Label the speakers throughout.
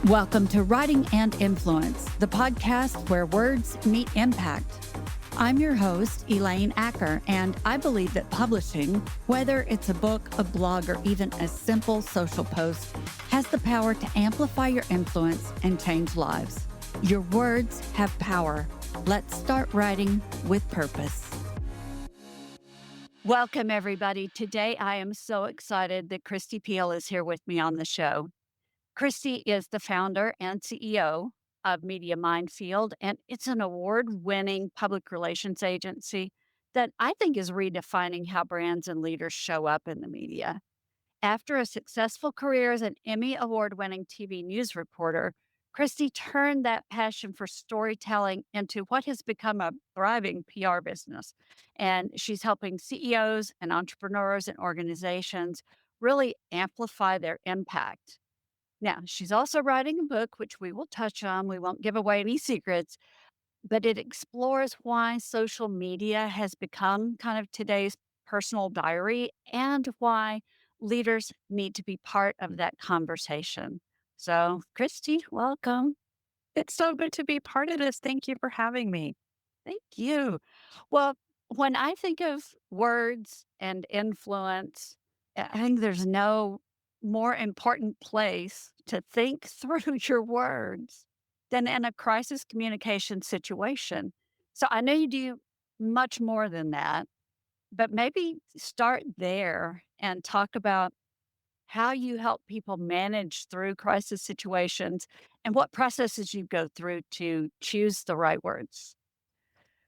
Speaker 1: Welcome to Writing and Influence, the podcast where words meet impact. I'm your host, Elaine Acker, and I believe that publishing, whether it's a book, a blog, or even a simple social post, has the power to amplify your influence and change lives. Your words have power. Let's start writing with purpose. Welcome, everybody. Today, I am so excited that Kristi Piehl is here with me on the show. Kristi is the founder and CEO of Media Mindfield, and it's an award-winning public relations agency that I think is redefining how brands and leaders show up in the media. After a successful career as an Emmy award-winning TV news reporter, Kristi turned that passion for storytelling into what has become a thriving PR business. And she's helping CEOs and entrepreneurs and organizations really amplify their impact. Now, she's also writing a book, which we will touch on. We won't give away any secrets, but it explores why social media has become kind of today's personal diary and why leaders need to be part of that conversation. So, Kristi, welcome.
Speaker 2: It's so good to be part of this. Thank you for having me.
Speaker 1: Thank you. Well, when I think of words and influence, I think there's no more important place to think through your words than in a crisis communication situation. So I know you do much more than that, but maybe start there and talk about how you help people manage through crisis situations and what processes you go through to choose the right words.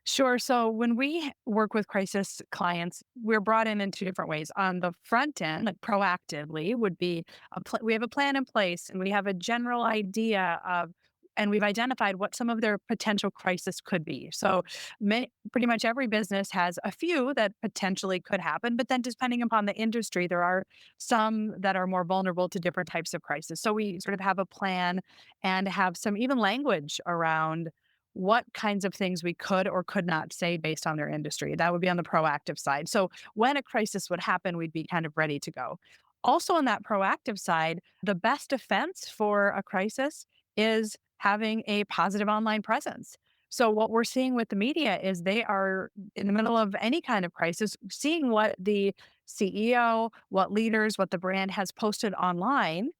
Speaker 2: Sure. So when we work with crisis clients, we're brought in two different ways. On the front end, like proactively, would be we have a plan in place and we have a general idea of, and we've identified what some of their potential crisis could be. So pretty much every business has a few that potentially could happen, but then depending upon the industry, there are some that are more vulnerable to different types of crisis. So we sort of have a plan and have some even language around what kinds of things we could or could not say based on their industry. That would be on the proactive side. So when a crisis would happen, we'd be kind of ready to go. Also, on that proactive side, the best defense for a crisis is having a positive online presence. So, what we're seeing with the media is they are in the middle of any kind of crisis, seeing what the CEO, what leaders, what the brand has posted online,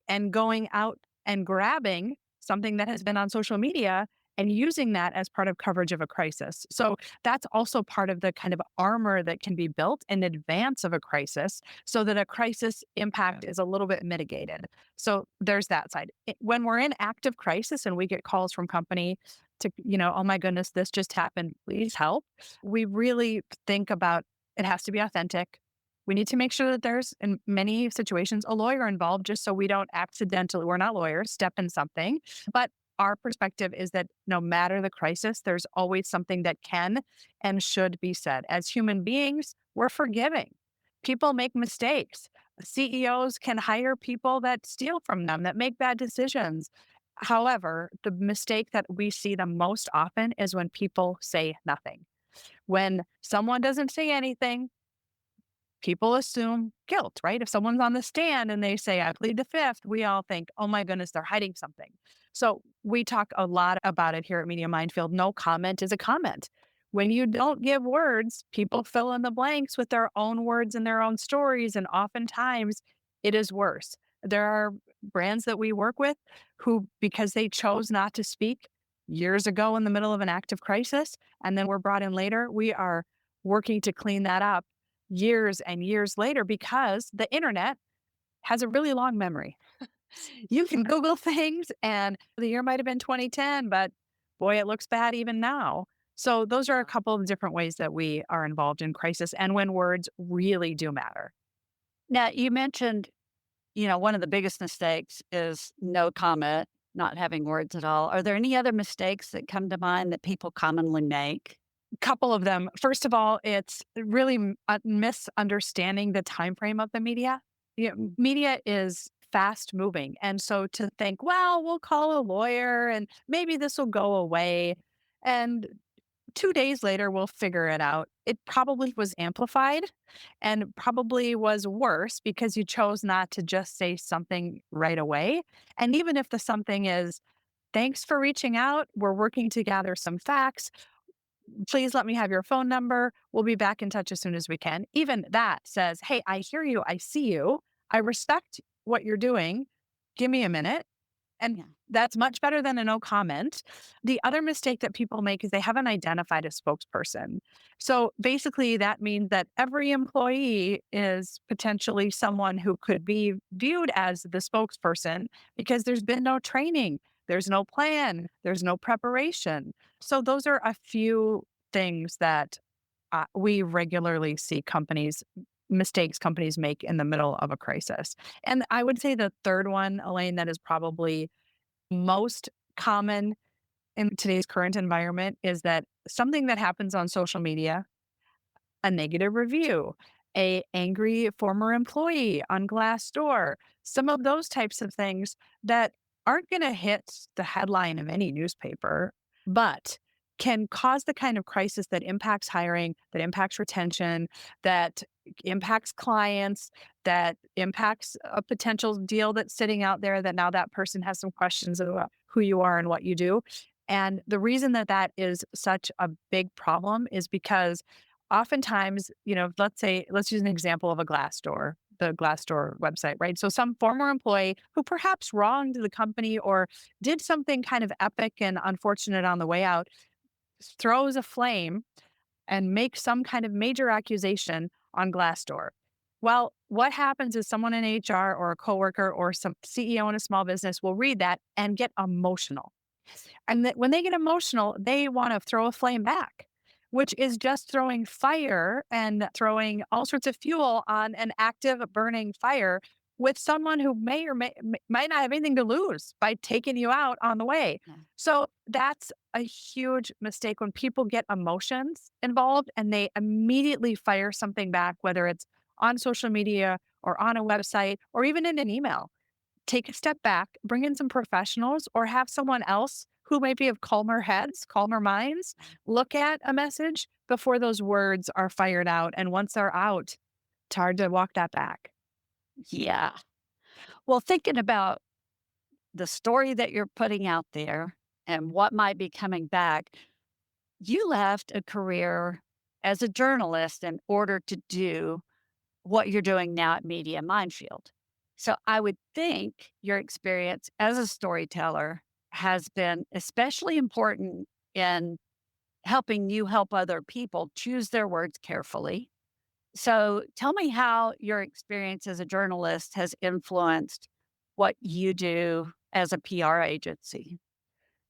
Speaker 2: and going out and grabbing something that has been on social media and using that as part of coverage of a crisis. So that's also part of the kind of armor that can be built in advance of a crisis so that a crisis impact is a little bit mitigated. So there's that side. When we're in active crisis and we get calls from company to, oh my goodness, this just happened, please help. We really think about it has to be authentic. We need to make sure that there's, in many situations, a lawyer involved just so we don't accidentally, we're not lawyers, step in something. But our perspective is that no matter the crisis, there's always something that can and should be said. As human beings, we're forgiving. People make mistakes. CEOs can hire people that steal from them, that make bad decisions. However, the mistake that we see the most often is when people say nothing. When someone doesn't say anything, people assume guilt, right? If someone's on the stand and they say, I plead the fifth, we all think, oh my goodness, they're hiding something. So we talk a lot about it here at Media Mindfield. No comment is a comment. When you don't give words, people fill in the blanks with their own words and their own stories. And oftentimes it is worse. There are brands that we work with who, because they chose not to speak years ago in the middle of an active crisis, and then were brought in later, we are working to clean that up years and years later because the internet has a really long memory. You can Google things and the year might have been 2010, but boy, it looks bad even now. So those are a couple of different ways that we are involved in crisis and when words really do matter.
Speaker 1: Now, you mentioned, one of the biggest mistakes is no comment, not having words at all. Are there any other mistakes that come to mind that people commonly make?
Speaker 2: Couple of them. First of all, it's really misunderstanding the time frame of the media. Media is fast moving. And so to think, well, we'll call a lawyer and maybe this will go away. And 2 days later, we'll figure it out. It probably was amplified and probably was worse because you chose not to just say something right away. And even if the something is, thanks for reaching out, we're working to gather some facts. Please let me have your phone number. We'll be back in touch as soon as we can. Even that says, hey, I hear you. I see you. I respect what you're doing. Give me a minute. And
Speaker 1: Yeah.
Speaker 2: that's much better than a no comment. The other mistake that people make is they haven't identified a spokesperson. So basically, that means that every employee is potentially someone who could be viewed as the spokesperson because there's been no training, there's no plan, there's no preparation. So, those are a few things that we regularly see mistakes companies make in the middle of a crisis. And I would say the third one, Elaine, that is probably most common in today's current environment is that something that happens on social media, a negative review, a angry former employee on Glassdoor, some of those types of things that aren't going to hit the headline of any newspaper, but can cause the kind of crisis that impacts hiring, that impacts retention, that impacts clients, that impacts a potential deal that's sitting out there that now that person has some questions about who you are and what you do. And the reason that that is such a big problem is because oftentimes, let's use an example of a Glassdoor, the Glassdoor website, right? So some former employee who perhaps wronged the company or did something kind of epic and unfortunate on the way out throws a flame and makes some kind of major accusation on Glassdoor. Well, what happens is someone in HR or a coworker or some CEO in a small business will read that and get emotional. And that when they get emotional, they want to throw a flame back, which is just throwing fire and throwing all sorts of fuel on an active burning fire with someone who may or might not have anything to lose by taking you out on the way.
Speaker 1: Yeah.
Speaker 2: So that's a huge mistake when people get emotions involved and they immediately fire something back, whether it's on social media or on a website or even in an email. Take a step back, bring in some professionals, or have someone else who might be of calmer heads, calmer minds, look at a message before those words are fired out. And once they're out, it's hard to walk that back.
Speaker 1: Yeah. Well, thinking about the story that you're putting out there and what might be coming back, you left a career as a journalist in order to do what you're doing now at Media Minefield. So I would think your experience as a storyteller has been especially important in helping you help other people choose their words carefully. So tell me how your experience as a journalist has influenced what you do as a PR agency.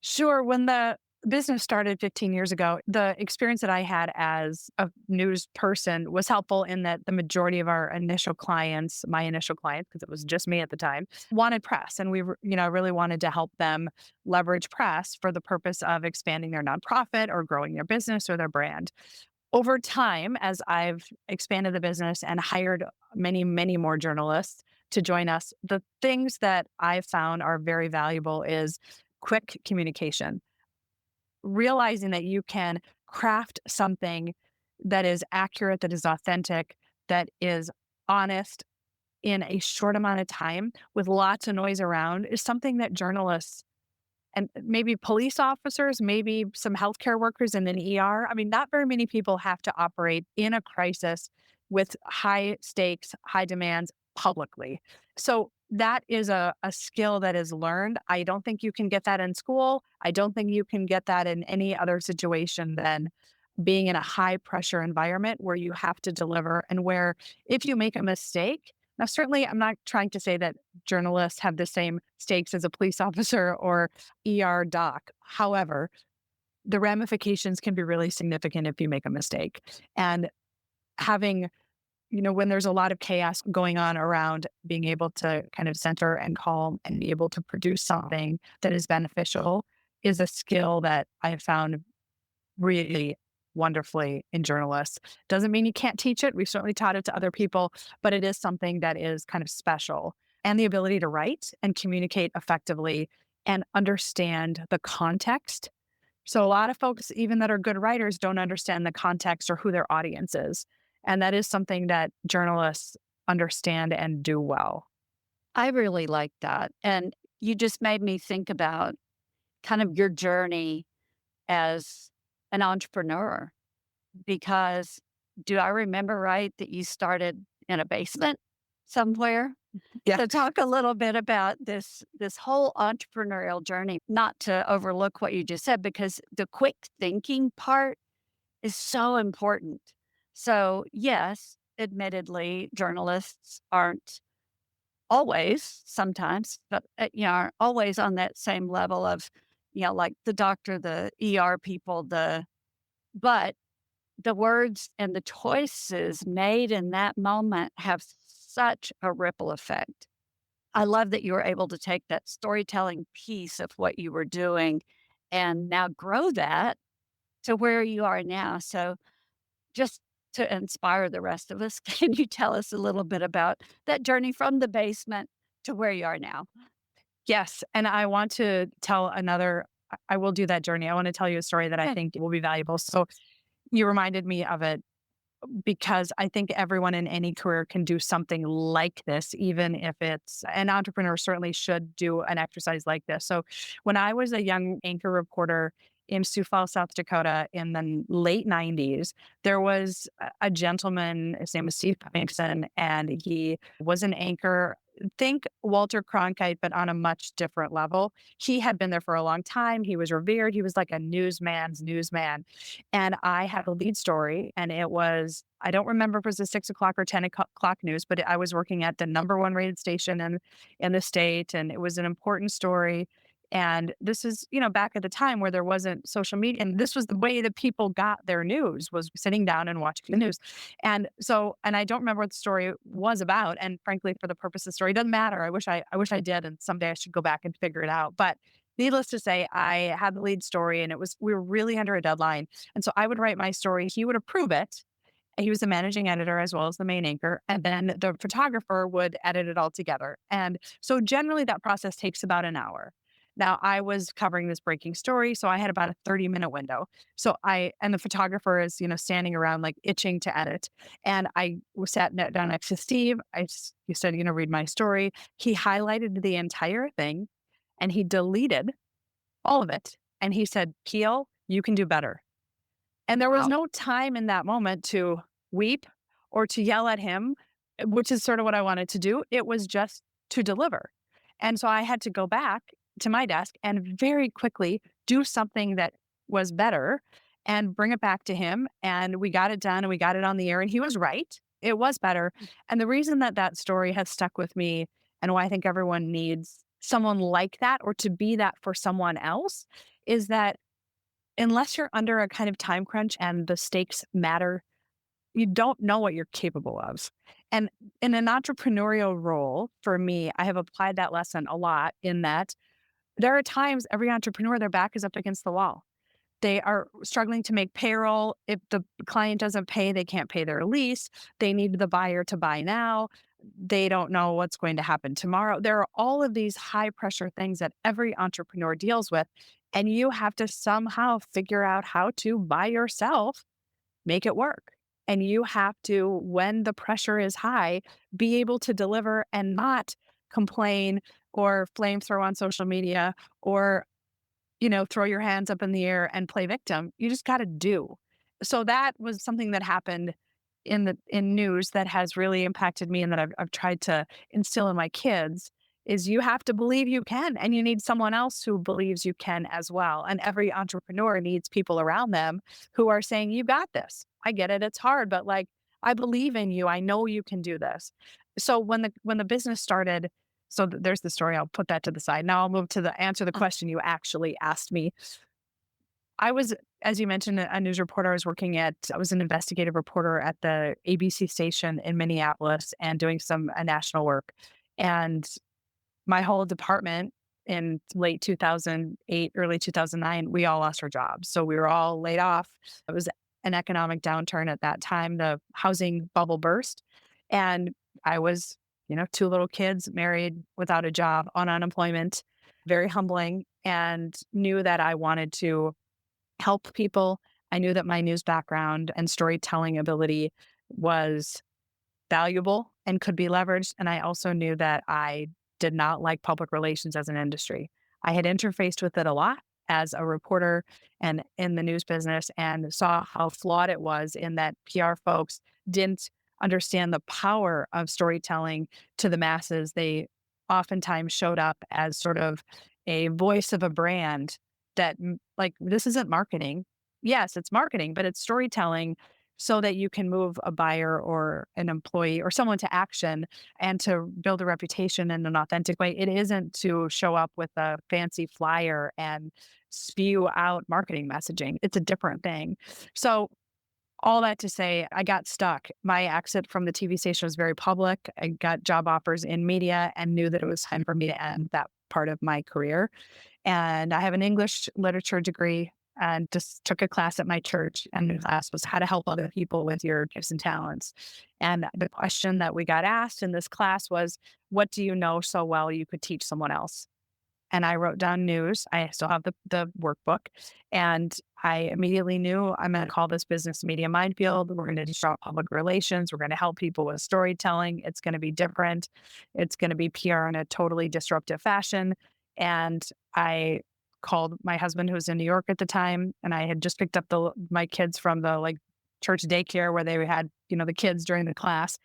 Speaker 2: Sure. When the business started 15 years ago, the experience that I had as a news person was helpful in that the majority of our initial clients, my initial clients, because it was just me at the time, wanted press. And really wanted to help them leverage press for the purpose of expanding their nonprofit or growing their business or their brand. Over time, as I've expanded the business and hired many, many more journalists to join us, the things that I've found are very valuable is quick communication, realizing that you can craft something that is accurate, that is authentic, that is honest in a short amount of time with lots of noise around is something that journalists and maybe police officers, maybe some healthcare workers in an ER. I mean, not very many people have to operate in a crisis with high stakes, high demands publicly. So that is a skill that is learned. I don't think you can get that in school. I don't think you can get that in any other situation than being in a high pressure environment where you have to deliver and where if you make a mistake, now certainly I'm not trying to say that journalists have the same stakes as a police officer or ER doc. However, the ramifications can be really significant if you make a mistake. And having, when there's a lot of chaos going on around, being able to kind of center and calm and be able to produce something that is beneficial is a skill that I found really wonderfully in journalists. Doesn't mean you can't teach it. We've certainly taught it to other people, but it is something that is kind of special. And the ability to write and communicate effectively and understand the context So a lot of folks, even that are good writers, don't understand the context or who their audience is. And that is something that journalists understand and do well.
Speaker 1: I really like that. And you just made me think about kind of your journey as an entrepreneur because do I remember right that you started in a basement somewhere?
Speaker 2: Yeah.
Speaker 1: So talk a little bit about this whole entrepreneurial journey, not to overlook what you just said because the quick thinking part is so important. So, yes, admittedly, journalists aren't always, sometimes, but, aren't always on that same level of, like the doctor, the ER people, but the words and the choices made in that moment have such a ripple effect. I love that you were able to take that storytelling piece of what you were doing and now grow that to where you are now. So, just to inspire the rest of us, can you tell us a little bit about that journey from the basement to where you are now?
Speaker 2: Yes. And I want to tell I will do that journey. I want to tell you a story that I
Speaker 1: Good.
Speaker 2: think will be valuable. So you reminded me of it because I think everyone in any career can do something like this, even if it's an entrepreneur certainly should do an exercise like this. So when I was a young anchor reporter in Sioux Falls, South Dakota in the late 90s, there was a gentleman, his name was Steve Cummingson, and he was an anchor. Think Walter Cronkite, but on a much different level. He had been there for a long time. He was revered. He was like a newsman's newsman. And I had a lead story, and it was, I don't remember if it was the 6 o'clock or 10 o'clock news, but I was working at the number one rated station in the state, and it was an important story. And this is, back at the time where there wasn't social media. And this was the way that people got their news was sitting down and watching the news. And I don't remember what the story was about. And frankly, for the purpose of the story, it doesn't matter. I wish I did. And someday I should go back and figure it out. But needless to say, I had the lead story and we were really under a deadline. And so I would write my story. He would approve it. He was the managing editor as well as the main anchor. And then the photographer would edit it all together. And so generally that process takes about an hour. Now I was covering this breaking story. So I had about a 30-minute window. And the photographer is, standing around like itching to edit. And I was down next to Steve. He said, read my story. He highlighted the entire thing and he deleted all of it. And he said, Peel, you can do better. And there was
Speaker 1: Wow.
Speaker 2: no time in that moment to weep or to yell at him, which is sort of what I wanted to do. It was just to deliver. And so I had to go back to my desk and very quickly do something that was better and bring it back to him. And we got it done and we got it on the air. And he was right. It was better. And the reason that that story has stuck with me and why I think everyone needs someone like that or to be that for someone else is that unless you're under a kind of time crunch and the stakes matter, you don't know what you're capable of. And in an entrepreneurial role, for me, I have applied that lesson a lot in that there are times every entrepreneur, their back is up against the wall. They are struggling to make payroll. If the client doesn't pay, they can't pay their lease. They need the buyer to buy now. They don't know what's going to happen tomorrow. There are all of these high pressure things that every entrepreneur deals with. And you have to somehow figure out how to, by yourself, make it work. And you have to, when the pressure is high, be able to deliver and not complain or flamethrow on social media or throw your hands up in the air and play victim. You just got to do. So that was something that happened in news that has really impacted me and that I've tried to instill in my kids is you have to believe you can and you need someone else who believes you can as well. And every entrepreneur needs people around them who are saying, you got this. I get it. It's hard, but like, I believe in you. I know you can do this. So when the business started, there's the story. I'll put that to the side. Now I'll move to the answer the question you actually asked me. I was, as you mentioned, a news reporter. I was an investigative reporter at the ABC station in Minneapolis and doing some national work. And my whole department in late 2008, early 2009, we all lost our jobs. So we were all laid off. It was an economic downturn at that time. The housing bubble burst. And I was, two little kids, married, without a job, on unemployment, very humbling, and knew that I wanted to help people. I knew that my news background and storytelling ability was valuable and could be leveraged. And I also knew that I did not like public relations as an industry. I had interfaced with it a lot as a reporter and in the news business and saw how flawed it was in that PR folks didn't understand the power of storytelling to the masses. They oftentimes showed up as sort of a voice of a brand that, like, this isn't marketing. Yes, it's marketing, but it's storytelling so that you can move a buyer or an employee or someone to action and to build a reputation in an authentic way. It isn't to show up with a fancy flyer and spew out marketing messaging. It's a different thing. So, all that to say, I got stuck. My exit from the TV station was very public. I got job offers in media and knew that it was time for me to end that part of my career. And I have an English literature degree and just took a class at my church. And the class was how to help other people with your gifts and talents. And the question that we got asked in this class was, what do you know so well you could teach someone else? And I wrote down news. I still have the workbook. And I immediately knew I'm going to call this business media minefield. We're going to disrupt public relations. We're going to help people with storytelling. It's going to be different. It's going to be PR in a totally disruptive fashion. And I called my husband, who was in New York at the time, and I had just picked up my kids from the church daycare where they had, the kids during the class.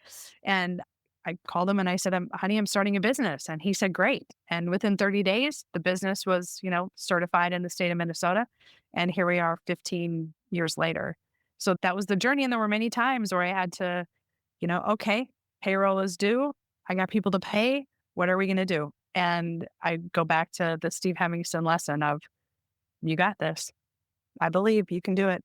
Speaker 2: And I called him and I said, honey, I'm starting a business. And he said, great. And within 30 days, the business was, certified in the state of Minnesota. And here we are 15 years later. So that was the journey. And there were many times where I had to, okay, payroll is due. I got people to pay. What are we going to do? And I go back to the Steve Hemingson lesson of, you got this. I believe you can do it.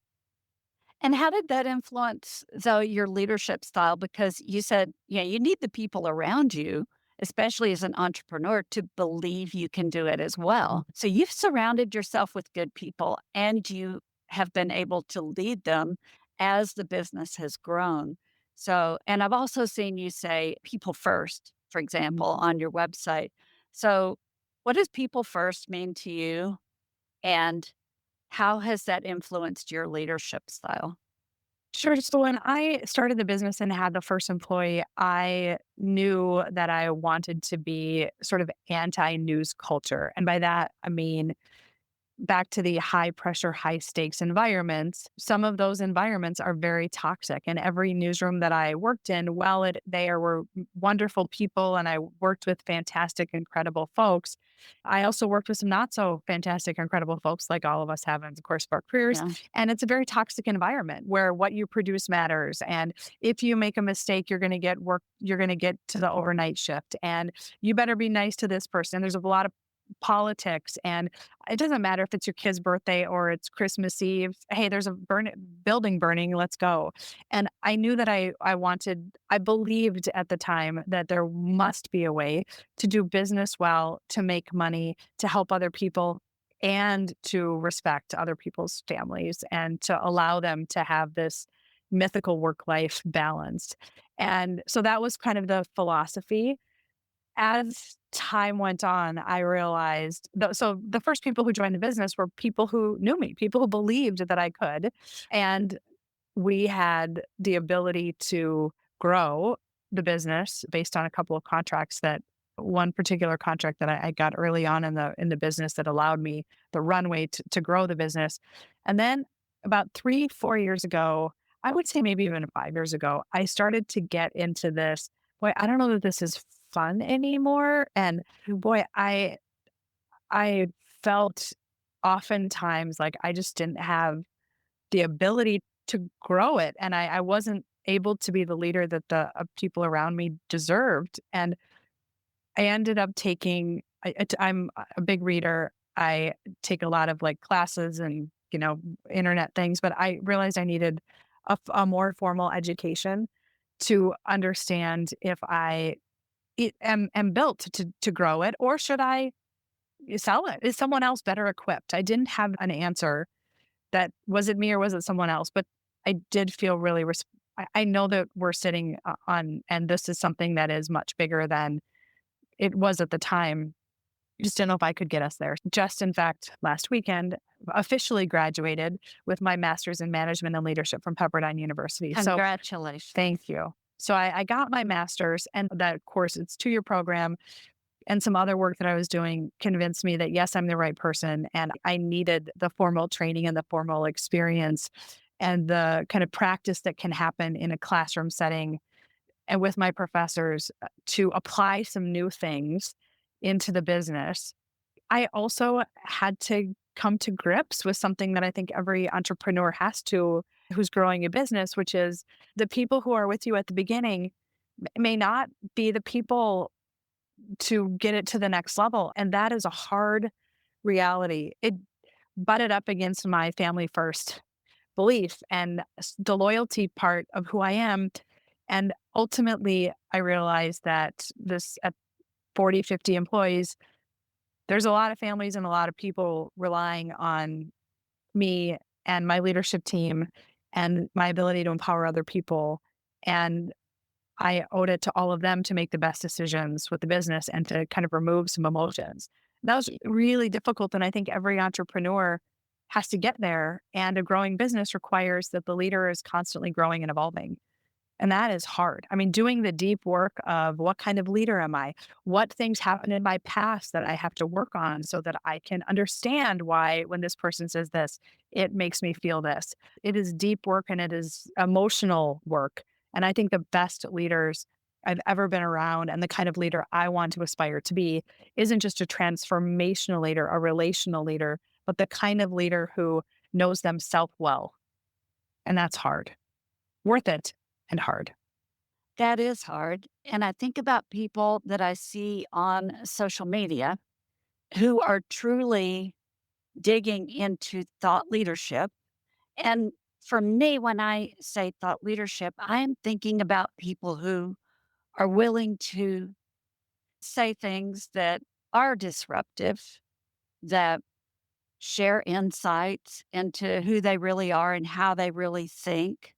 Speaker 1: And how did that influence, though, your leadership style? Because you said, you need the people around you, especially as an entrepreneur, to believe you can do it as well. So you've surrounded yourself with good people and you have been able to lead them as the business has grown. So, and I've also seen you say people first, for example, on your website. So, what does people first mean to you? And how has that influenced your leadership style?
Speaker 2: Sure. So when I started the business and had the first employee, I knew that I wanted to be sort of anti news culture. And by that, I mean, back to the high pressure, high stakes environments, some of those environments are very toxic. And every newsroom that I worked in, they were wonderful people and I worked with fantastic, incredible folks. I also worked with some not so fantastic, incredible folks like all of us have in the course of our careers.
Speaker 1: Yeah.
Speaker 2: And it's a very toxic environment where what you produce matters. And if you make a mistake, you're going to get work, you're going to get to the overnight shift. And you better be nice to this person. There's a lot of politics and it doesn't matter if it's your kid's birthday or it's Christmas Eve. Hey, there's a building burning. Let's go. And I knew that I believed at the time that there must be a way to do business well, to make money, to help other people, and to respect other people's families and to allow them to have this mythical work life balance. And so that was kind of the philosophy. As time went on, I realized so the first people who joined the business were people who knew me, people who believed that I could. And we had the ability to grow the business based on a couple of contracts that one particular contract that I got early on in the business that allowed me the runway to grow the business. And then about 3, 4 years ago, I would say maybe even 5 years ago, I started to get into this. Boy, I don't know that this is fun anymore. And boy, I felt oftentimes like I just didn't have the ability to grow it. And I wasn't able to be the leader that the people around me deserved. And I ended up I'm a big reader. I take a lot of classes and, internet things, but I realized I needed a more formal education to understand if am built to grow it, or should I sell it? Is someone else better equipped? I didn't have an answer that was it me or was it someone else, but I did feel really I know that we're sitting on, and this is something that is much bigger than it was at the time. Just didn't know if I could get us there. Just in fact, last weekend, officially graduated with my master's in management and leadership from Pepperdine University. So
Speaker 1: Congratulations.
Speaker 2: thank you. So I got my master's, and that course, it's 2-year program, and some other work that I was doing convinced me that yes, I'm the right person. And I needed the formal training and the formal experience and the kind of practice that can happen in a classroom setting and with my professors to apply some new things into the business. I also had to come to grips with something that I think every entrepreneur has to who's growing a business, which is the people who are with you at the beginning may not be the people to get it to the next level. And that is a hard reality. It butted up against my family first belief and the loyalty part of who I am. And ultimately, I realized that this at 40, 50 employees, there's a lot of families and a lot of people relying on me and my leadership team and my ability to empower other people. And I owed it to all of them to make the best decisions with the business and to kind of remove some emotions. That was really difficult. And I think every entrepreneur has to get there. And a growing business requires that the leader is constantly growing and evolving. And that is hard. I mean, doing the deep work of what kind of leader am I? What things happened in my past that I have to work on so that I can understand why, when this person says this, it makes me feel this. It is deep work and it is emotional work. And I think the best leaders I've ever been around and the kind of leader I want to aspire to be isn't just a transformational leader, a relational leader, but the kind of leader who knows themselves well. And that's hard, worth it and hard.
Speaker 1: That is hard. And I think about people that I see on social media who are truly digging into thought leadership. And for me, when I say thought leadership, I am thinking about people who are willing to say things that are disruptive, that share insights into who they really are and how they really think.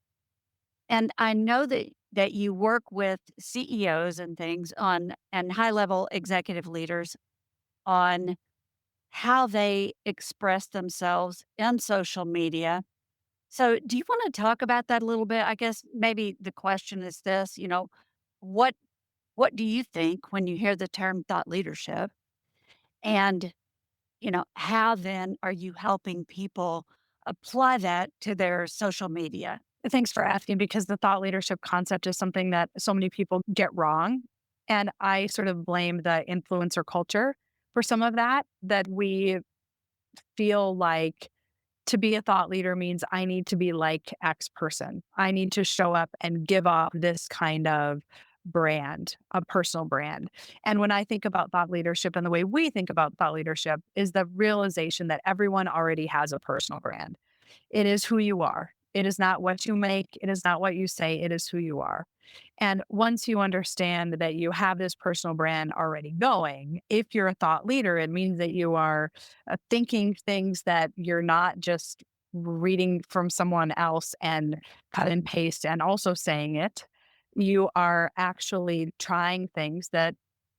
Speaker 1: And I know that you work with CEOs and things on and high-level executive leaders on how they express themselves in social media. So, do you wanna talk about that a little bit? I guess maybe the question is this, what what do you think when you hear the term thought leadership? And, how then are you helping people apply that to their social media?
Speaker 2: Thanks for asking because the thought leadership concept is something that so many people get wrong. And I sort of blame the influencer culture for some of that, that we feel like to be a thought leader means I need to be like X person. I need to show up and give off this kind of brand, a personal brand. And when I think about thought leadership and the way we think about thought leadership is the realization that everyone already has a personal brand. It is who you are. It is not what you make. It is not what you say. It is who you are. And once you understand that you have this personal brand already going, if you're a thought leader, it means that you are thinking things that you're not just reading from someone else and cut and paste and also saying it. You are actually trying things that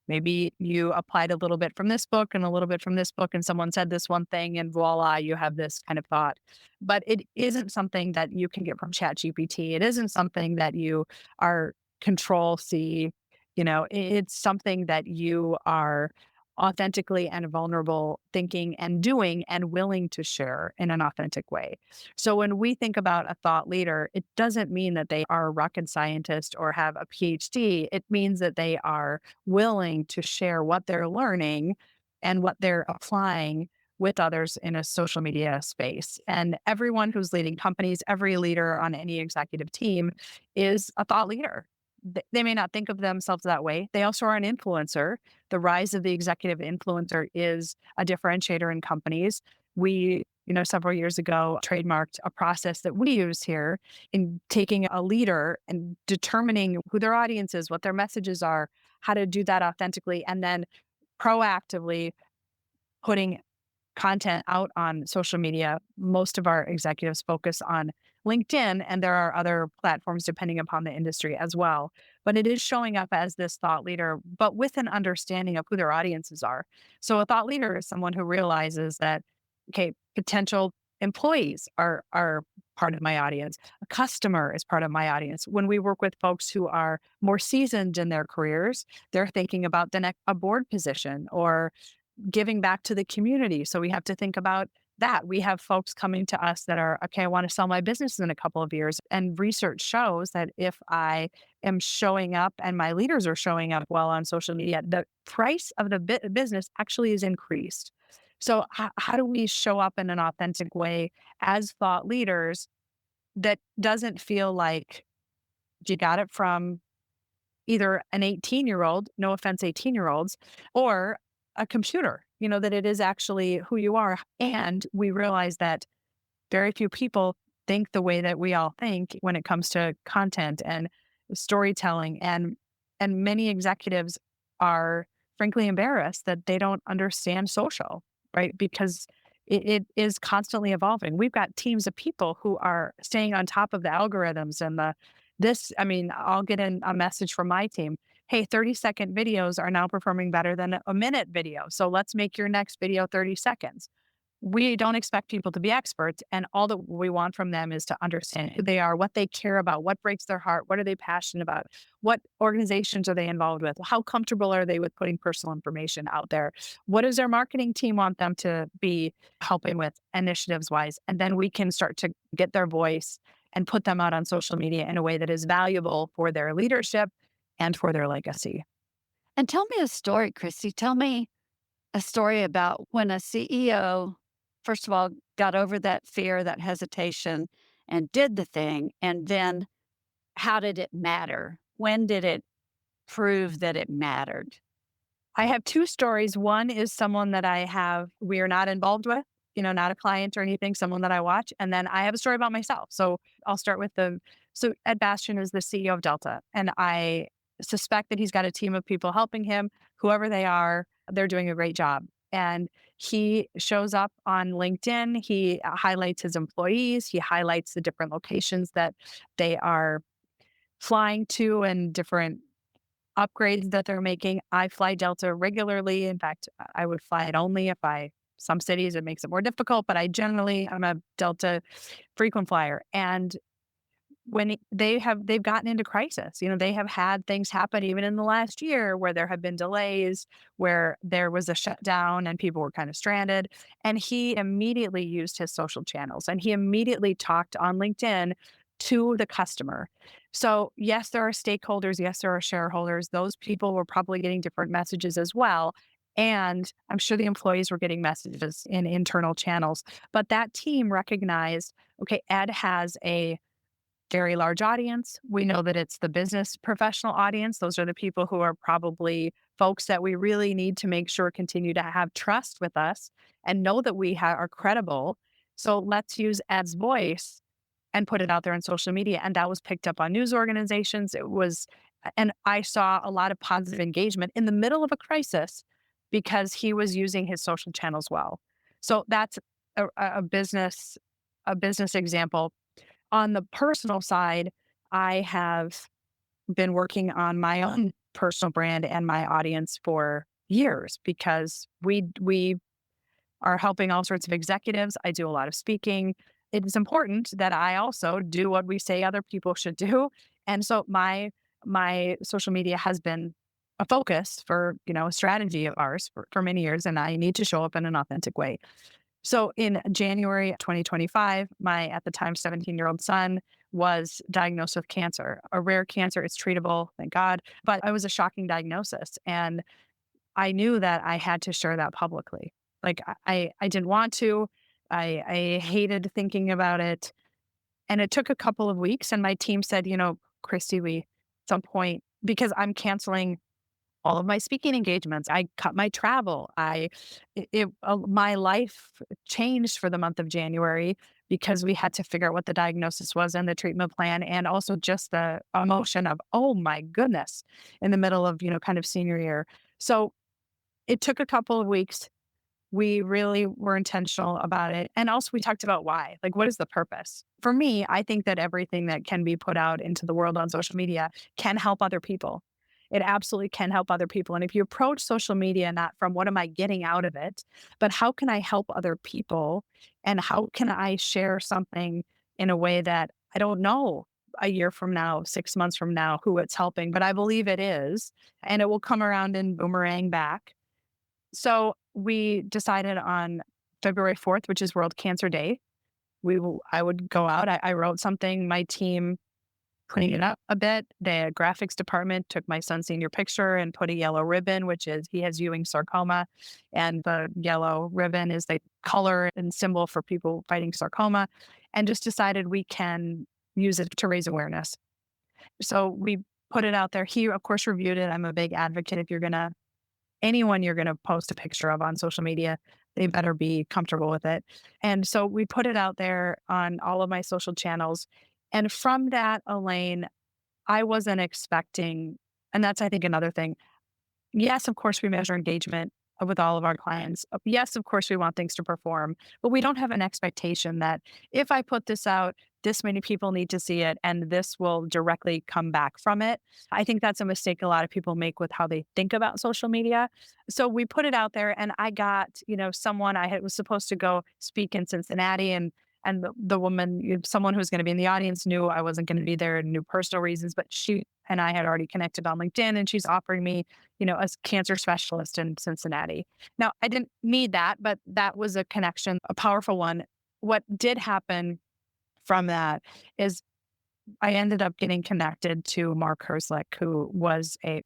Speaker 2: maybe you applied a little bit from this book and a little bit from this book, and someone said this one thing, and voila, you have this kind of thought. But it isn't something that you can get from ChatGPT. It isn't something that you are control C. It's something that you are authentically and vulnerable thinking and doing and willing to share in an authentic way. So when we think about a thought leader, it doesn't mean that they are a rocket scientist or have a PhD. It means that they are willing to share what they're learning and what they're applying with others in a social media space. And everyone who's leading companies, every leader on any executive team is a thought leader. They may not think of themselves that way. They also are an influencer. The rise of the executive influencer is a differentiator in companies. We, several years ago, trademarked a process that we use here in taking a leader and determining who their audience is, what their messages are, how to do that authentically, and then proactively putting content out on social media. Most of our executives focus on LinkedIn, and there are other platforms depending upon the industry as well. But it is showing up as this thought leader, but with an understanding of who their audiences are. So a thought leader is someone who realizes that, okay, potential employees are part of my audience. A customer is part of my audience. When we work with folks who are more seasoned in their careers, they're thinking about the next a board position or giving back to the community. So we have to think about that. We have folks coming to us that are, okay, I want to sell my business in a couple of years. And research shows that if I am showing up and my leaders are showing up well on social media, the price of the business actually is increased. So, how do we show up in an authentic way as thought leaders that doesn't feel like you got it from either an 18-year-old, no offense, 18-year-olds, or a computer, that it is actually who you are. And we realize that very few people think the way that we all think when it comes to content and storytelling. And many executives are frankly embarrassed that they don't understand social, right? Because it is constantly evolving. We've got teams of people who are staying on top of the algorithms and I mean, I'll get in a message from my team. Hey, 30-second videos are now performing better than a minute video. So let's make your next video 30 seconds. We don't expect people to be experts, and all that we want from them is to understand who they are, what they care about, what breaks their heart, what are they passionate about, what organizations are they involved with, how comfortable are they with putting personal information out there, what does their marketing team want them to be helping with initiatives wise, and then we can start to get their voice and put them out on social media in a way that is valuable for their leadership and for their legacy.
Speaker 1: And tell me a story, Christy. Tell me a story about when a CEO, first of all, got over that fear, that hesitation, and did the thing. And then how did it matter? When did it prove that it mattered?
Speaker 2: I have 2 stories. One is someone that we are not involved with, not a client or anything, someone that I watch. And then I have a story about myself. So I'll start with so Ed Bastian is the CEO of Delta. And I suspect that he's got a team of people helping him. Whoever they are, they're doing a great job. And he shows up on LinkedIn. He highlights his employees. He highlights the different locations that they are flying to and different upgrades that they're making. I fly Delta regularly. In fact, I would fly it only some cities it makes it more difficult, but I'm a Delta frequent flyer. And when they've gotten into crisis, they have had things happen even in the last year where there have been delays, where there was a shutdown and people were kind of stranded. And he immediately used his social channels and he immediately talked on LinkedIn to the customer. So yes, there are stakeholders. Yes, there are shareholders. Those people were probably getting different messages as well. And I'm sure the employees were getting messages in internal channels, but that team recognized, okay, Ed has a very large audience. We know that it's the business professional audience. Those are the people who are probably folks that we really need to make sure continue to have trust with us and know that we are credible. So let's use Ed's voice and put it out there on social media. And that was picked up on news organizations. And I saw a lot of positive engagement in the middle of a crisis because he was using his social channels well. So that's a business example. On the personal side, I have been working on my own personal brand and my audience for years because we are helping all sorts of executives. I do a lot of speaking. It is important that I also do what we say other people should do. And so my social media has been a focus for, a strategy of ours for many years, and I need to show up in an authentic way. So in January 2025, my at the time 17-year-old son was diagnosed with cancer, a rare cancer. It's treatable, thank God, but it was a shocking diagnosis. And I knew that I had to share that publicly. Like I didn't want to. I hated thinking about it. And it took a couple of weeks. And my team said, Christy, we at some point, because I'm canceling all of my speaking engagements. I cut my travel. My life changed for the month of January because we had to figure out what the diagnosis was and the treatment plan, and also just the emotion of, oh my goodness, in the middle of, kind of senior year. So it took a couple of weeks. We really were intentional about it. And also we talked about why. Like, what is the purpose? For me, I think that everything that can be put out into the world on social media can help other people. It absolutely can help other people. And if you approach social media not from what am I getting out of it, but how can I help other people? And how can I share something in a way that I don't know a year from now, 6 months from now, who it's helping, but I believe it is. And it will come around and boomerang back. So we decided on February 4th, which is World Cancer Day, I would go out. I wrote something, my team cleaned it up a bit. The graphics department took my son's senior picture and put a yellow ribbon, which is he has Ewing sarcoma. And the yellow ribbon is the color and symbol for people fighting sarcoma, and just decided we can use it to raise awareness. So we put it out there. He, of course, reviewed it. I'm a big advocate. If you're going to anyone you're going to post a picture of on social media, they better be comfortable with it. And so we put it out there on all of my social channels. And from that, Elaine, I wasn't expecting, and that's, I think, another thing. Yes, of course, we measure engagement with all of our clients. Yes, of course, we want things to perform, but we don't have an expectation that if I put this out, this many people need to see it and this will directly come back from it. I think that's a mistake a lot of people make with how they think about social media. So we put it out there and I got, someone was supposed to go speak in Cincinnati, and the woman, someone who's going to be in the audience knew I wasn't going to be there and knew personal reasons, but she and I had already connected on LinkedIn and she's offering me a cancer specialist in Cincinnati. Now, I didn't need that, but that was a connection, a powerful one. What did happen from that is I ended up getting connected to Mark Herzlich, who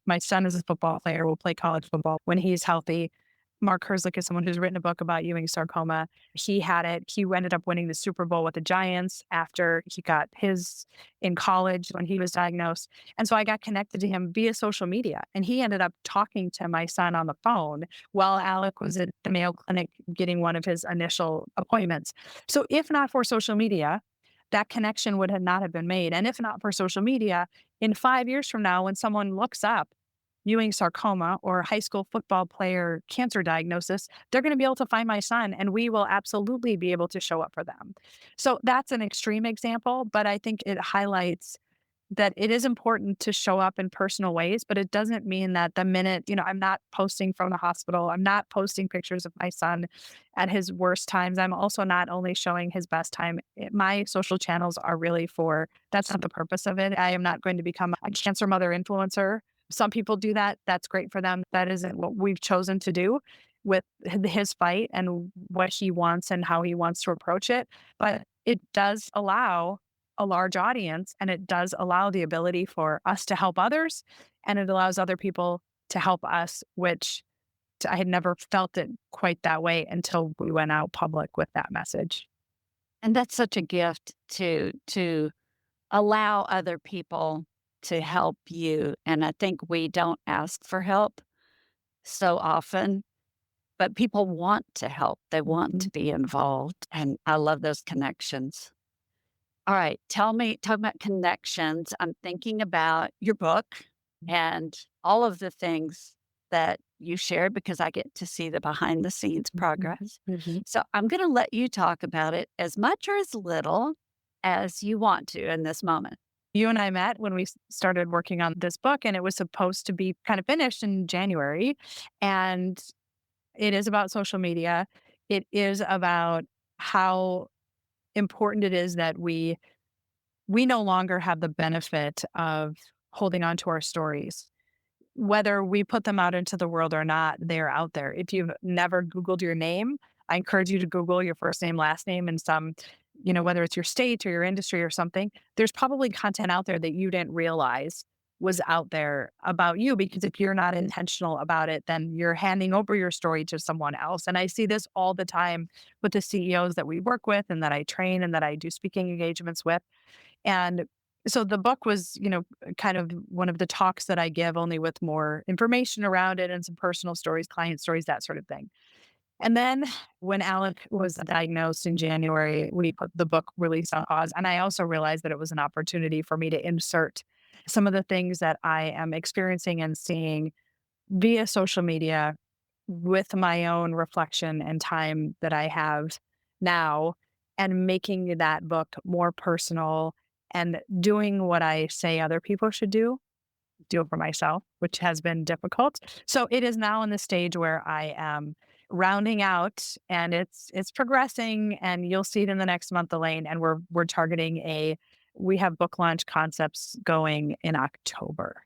Speaker 2: my son is a football player, will play college football when he's healthy. Mark Herzlich is someone who's written a book about Ewing sarcoma. He had it. He ended up winning the Super Bowl with the Giants after he got his in college when he was diagnosed. And so I got connected to him via social media. And he ended up talking to my son on the phone while Alec was at the Mayo Clinic getting one of his initial appointments. So if not for social media, that connection would have not have been made. And if not for social media, in 5 years from now, when someone looks up Ewing sarcoma or high school football player cancer diagnosis, they're going to be able to find my son and we will absolutely be able to show up for them. So that's an extreme example, but I think it highlights that it is important to show up in personal ways, but it doesn't mean that the minute, I'm not posting from the hospital, I'm not posting pictures of my son at his worst times. I'm also not only showing his best time. My social channels are really that's not the purpose of it. I am not going to become a cancer mother influencer. Some people do that. That's great for them. That isn't what we've chosen to do with his fight and what he wants and how he wants to approach it. But it does allow a large audience and it does allow the ability for us to help others and it allows other people to help us, which I had never felt it quite that way until we went out public with that message.
Speaker 1: And that's such a gift to allow other people to help you, and I think we don't ask for help so often, but people want to help, they want
Speaker 2: Mhm.
Speaker 1: to be involved, and I love those connections. All right, talk about connections, I'm thinking about your book and all of the things that you shared because I get to see the behind the scenes
Speaker 2: Mhm.
Speaker 1: progress.
Speaker 2: Mhm.
Speaker 1: So I'm gonna let you talk about it as much or as little as you want to in this moment.
Speaker 2: You and I met when we started working on this book, and it was supposed to be kind of finished in January. And it is about social media. It is about how important it is that we no longer have the benefit of holding on to our stories. Whether we put them out into the world or not, they're out there. If you've never Googled your name, I encourage you to Google your first name, last name, and whether it's your state or your industry or something, there's probably content out there that you didn't realize was out there about you. Because if you're not intentional about it, then you're handing over your story to someone else. And I see this all the time with the CEOs that we work with and that I train and that I do speaking engagements with. And so the book was, kind of one of the talks that I give, only with more information around it and some personal stories, client stories, that sort of thing. And then when Alec was diagnosed in January, we put the book release on pause. And I also realized that it was an opportunity for me to insert some of the things that I am experiencing and seeing via social media with my own reflection and time that I have now and making that book more personal and doing what I say other people should do it for myself, which has been difficult. So it is now in the stage where I am rounding out and it's progressing and you'll see it in the next month, Elaine. And we're targeting we have book launch concepts going in October.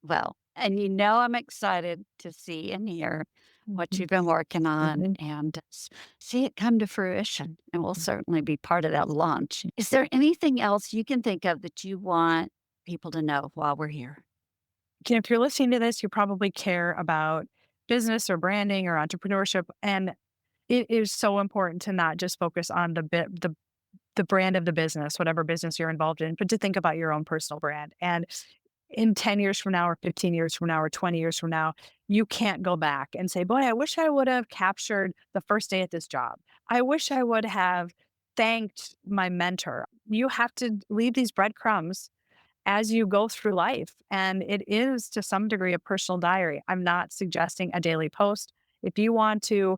Speaker 1: Well, and I'm excited to see and hear what
Speaker 2: Mhm.
Speaker 1: you've been working on
Speaker 2: Mhm.
Speaker 1: and see it come to fruition. And we'll certainly be part of that launch. Is there anything else you can think of that you want people to know while we're here?
Speaker 2: If you're listening to this, you probably care about business or branding or entrepreneurship. And it is so important to not just focus on the brand of the business, whatever business you're involved in, but to think about your own personal brand. And in 10 years from now, or 15 years from now, or 20 years from now, you can't go back and say, boy, I wish I would have captured the first day at this job. I wish I would have thanked my mentor. You have to leave these breadcrumbs as you go through life. And it is to some degree a personal diary. I'm not suggesting a daily post. If you want to,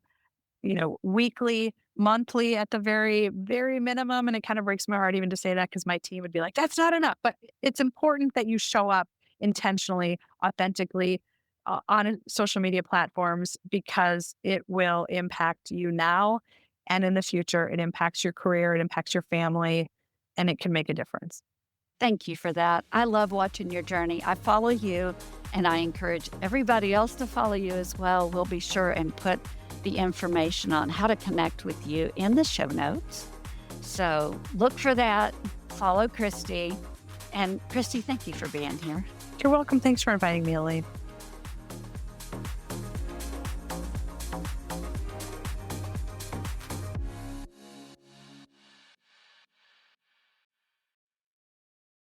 Speaker 2: weekly, monthly at the very, very minimum. And it kind of breaks my heart even to say that because my team would be like, that's not enough. But it's important that you show up intentionally, authentically on social media platforms because it will impact you now and in the future. It impacts your career, it impacts your family, and it can make a difference.
Speaker 1: Thank you for that. I love watching your journey. I follow you, and I encourage everybody else to follow you as well. We'll be sure and put the information on how to connect with you in the show notes. So look for that. Follow Kristi. And Kristi, thank you for being here.
Speaker 2: You're welcome. Thanks for inviting me, Elaine.